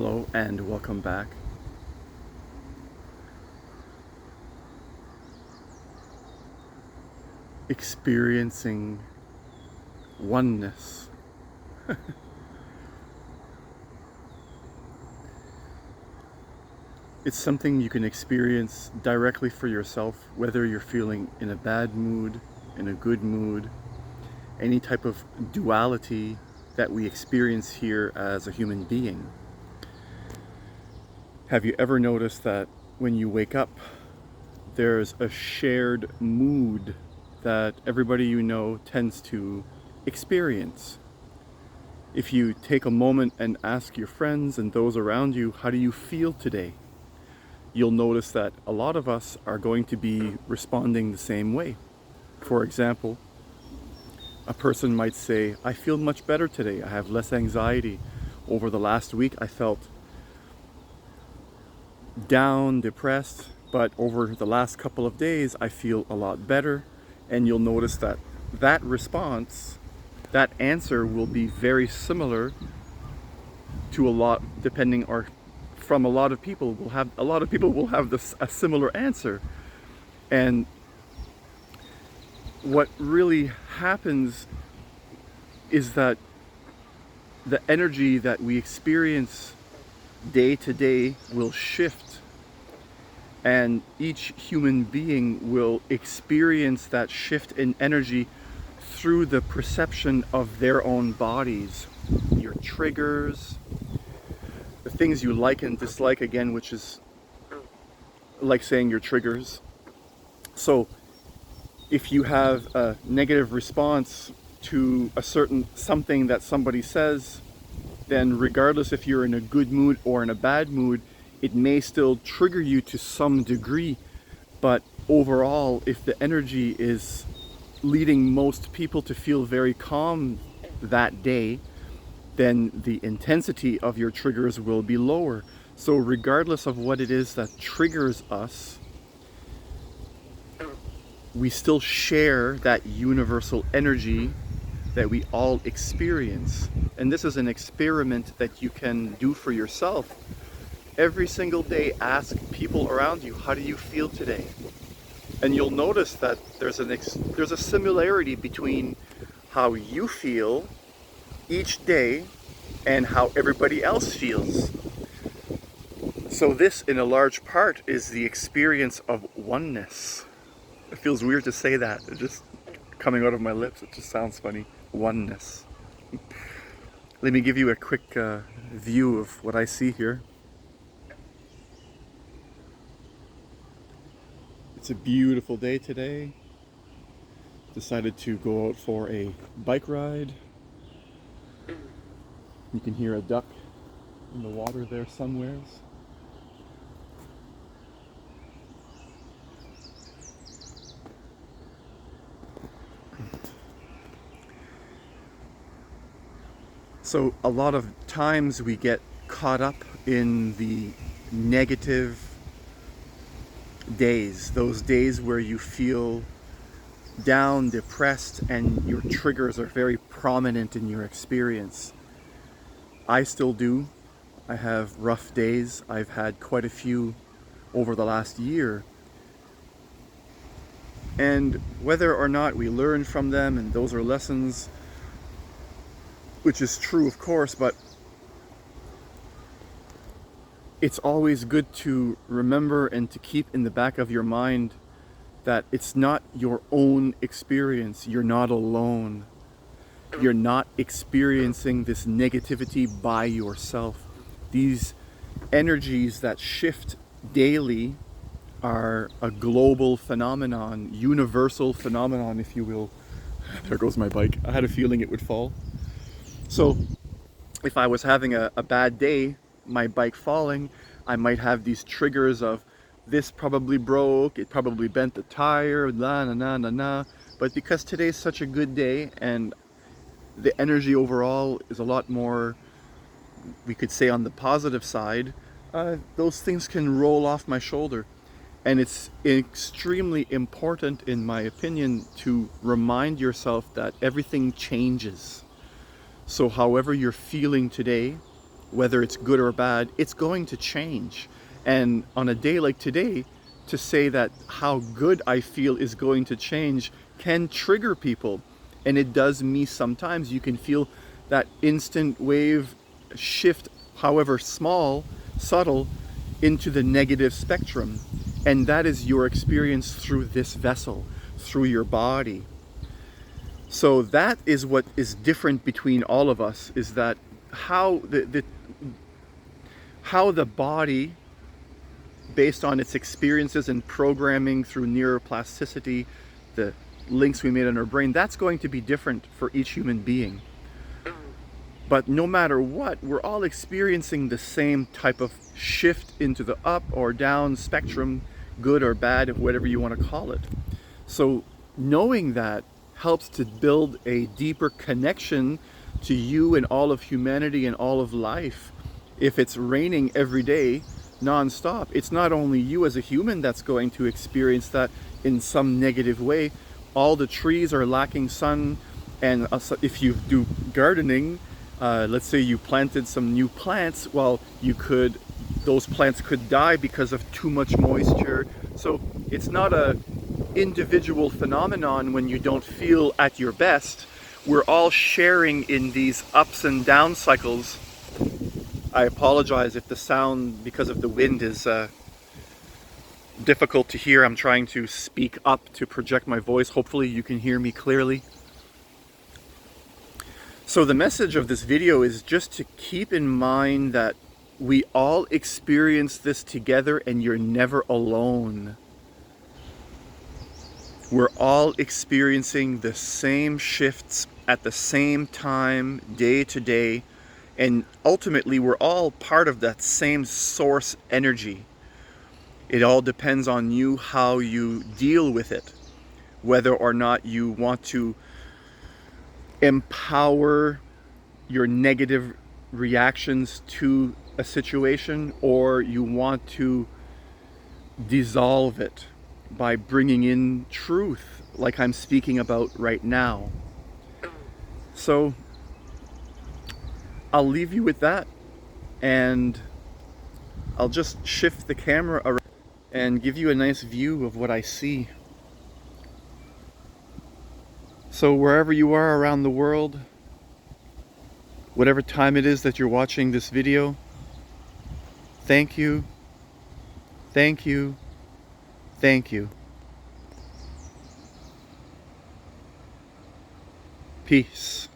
Hello and welcome back. Experiencing oneness. It's something you can experience directly for yourself, whether you're feeling in a bad mood, in a good mood, any type of duality that we experience here as a human being. Have you ever noticed that when you wake up, there's a shared mood that everybody you know tends to experience? If you take a moment and ask your friends and those around you, how do you feel today? You'll notice that a lot of us are going to be responding the same way. For example, a person might say, I feel much better today. I have less anxiety. Over the last week, I felt down, depressed, but over the last couple of days, I feel a lot better. And you'll notice that that response, that answer will be very similar to a lot, depending or from a lot of people will have this a similar answer. And what really happens is that the energy that we experience day to day will shift, and each human being will experience that shift in energy through the perception of their own bodies, your triggers, the things you like and dislike, again, which is like saying your triggers. So if you have a negative response to a certain something that somebody says, then regardless if you're in a good mood or in a bad mood, it may still trigger you to some degree. But overall, if the energy is leading most people to feel very calm that day, then the intensity of your triggers will be lower. So regardless of what it is that triggers us, we still share that universal energy that we all experience. And this is an experiment that you can do for yourself. Every single day, ask people around you, how do you feel today? And you'll notice that there's a similarity between how you feel each day and how everybody else feels. So this, in a large part, is the experience of oneness. It feels weird to say that. It just coming out of my lips, it just sounds funny. Oneness. Let me give you a quick view of what I see here. It's a beautiful day today. Decided to go out for a bike ride. You can hear a duck in the water there somewheres. So a lot of times we get caught up in the negative days, those days where you feel down, depressed, and your triggers are very prominent in your experience. I still do. I have rough days. I've had quite a few over the last year. And whether or not we learn from them, and those are lessons, which is true, of course, but it's always good to remember and to keep in the back of your mind that it's not your own experience. You're not alone. You're not experiencing this negativity by yourself. These energies that shift daily are a global phenomenon, universal phenomenon, if you will. There goes my bike. I had a feeling it would fall. So if I was having a bad day, my bike falling, I might have these triggers of this probably broke, it probably bent the tire, la na na na na. But because today's such a good day and the energy overall is a lot more, we could say, on the positive side, those things can roll off my shoulder. And it's extremely important, in my opinion, to remind yourself that everything changes. So however you're feeling today, whether it's good or bad, it's going to change. And on a day like today, to say that how good I feel is going to change can trigger people. And it does me sometimes. You can feel that instant wave shift, however small, subtle, into the negative spectrum. And that is your experience through this vessel, through your body. So that is what is different between all of us, is that how the body, based on its experiences and programming through neuroplasticity, the links we made in our brain, that's going to be different for each human being. But no matter what, we're all experiencing the same type of shift into the up or down spectrum, good or bad, whatever you want to call it. So knowing that helps to build a deeper connection to you and all of humanity and all of life. If it's raining every day, non-stop, it's not only you as a human that's going to experience that in some negative way. All the trees are lacking sun, and if you do gardening, let's say you planted some new plants, well, those plants could die because of too much moisture. So it's not a individual phenomenon when you don't feel at your best. We're all sharing in these ups and down cycles. I apologize if the sound, because of the wind, is difficult to hear. I'm trying to speak up to project my voice. Hopefully you can hear me clearly. So the message of this video is just to keep in mind that we all experience this together and you're never alone. We're all experiencing the same shifts at the same time, day to day, and ultimately we're all part of that same source energy. It all depends on you, how you deal with it, whether or not you want to empower your negative reactions to a situation, or you want to dissolve it by bringing in truth, like I'm speaking about right now. So I'll leave you with that, and I'll just shift the camera around and give you a nice view of what I see. So wherever you are around the world, whatever time it is that you're watching this video, thank you, thank you, thank you. Peace.